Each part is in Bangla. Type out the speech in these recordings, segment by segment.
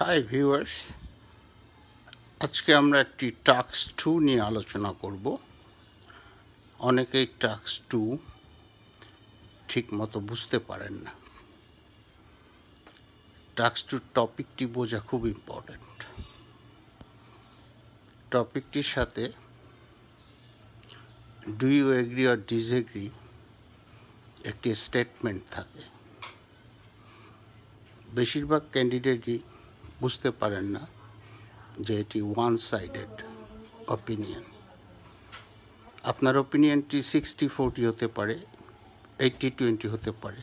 হাই ভিউয়ার্স, আজকে আমরা একটি টাস্ক 2 নিয়ে আলোচনা করব। অনেকেই টাস্ক 2 ঠিকমতো বুঝতে পারেন না। টাস্ক 2 টপিকটি বোঝা খুব ইম্পর্ট্যান্ট। টপিকটির সাথে do you agree or disagree একটি স্টেটমেন্ট থাকে। বেশিরভাগ ক্যান্ডিডেটই বুঝতে পারেন না যে এটি ওয়ান সাইডেড অপিনিয়ন। আপনার অপিনিয়নটি 60-40 হতে পারে, 80-20 হতে পারে।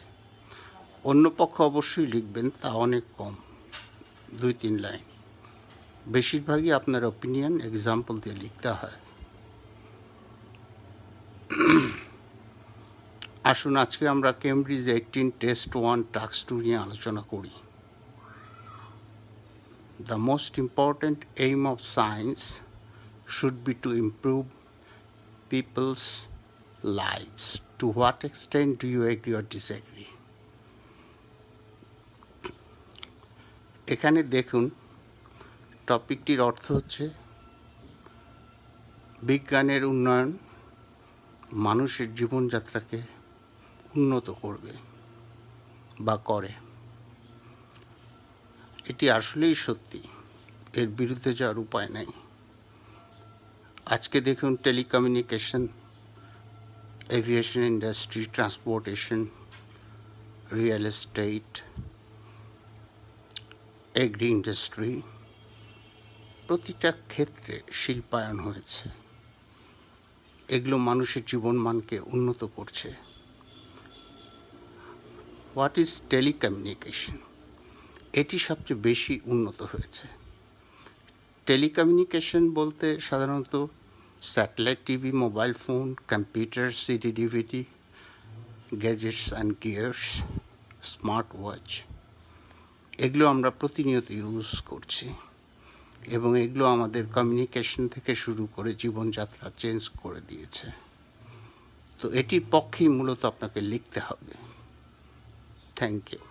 অন্য পক্ষ অবশ্যই লিখবেন, তা অনেক কম, 2-3 লাইন। বেশিরভাগই আপনার অপিনিয়ন এক্সাম্পল দিয়ে লিখতে হয়। আসুন আজকে আমরা কেমব্রিজ 18 টেস্ট 1 টাস্ক 2 নিয়ে আলোচনা করি। The most important aim of science should be to improve people's lives. To what extent do you agree or disagree? এখানে দেখুন, টপিকটির অর্থ হচ্ছে বিজ্ঞানের উন্নয়ন মানুষের জীবনযাত্রাকে উন্নত করবে বা করে। এটি আসলেই সত্যি, এর বিরুদ্ধে যাওয়ার উপায় নেই। আজকে দেখুন, telecommunication, aviation industry, transportation, real estate, agri industry, প্রতিটা ক্ষেত্রে শিল্পায়ন হয়েছে। এগুলো মানুষের জীবনমানকে উন্নত করছে। What is telecommunication? এটি সবচেয়ে বেশি উন্নত হয়েছে। টেলিকমিউনিকেশন বলতে সাধারণত satellite TV, mobile phone, computer, CD DVD, gadgets and gears, smart watch, এগুলো আমরা প্রতিনিয়ত ইউজ করছি এবং এগুলো আমাদের কমিউনিকেশন থেকে শুরু করে জীবনযাত্রা চেঞ্জ করে দিয়েছে। তো এটির পক্ষেই মূলত আপনাকে লিখতে হবে। Thank you.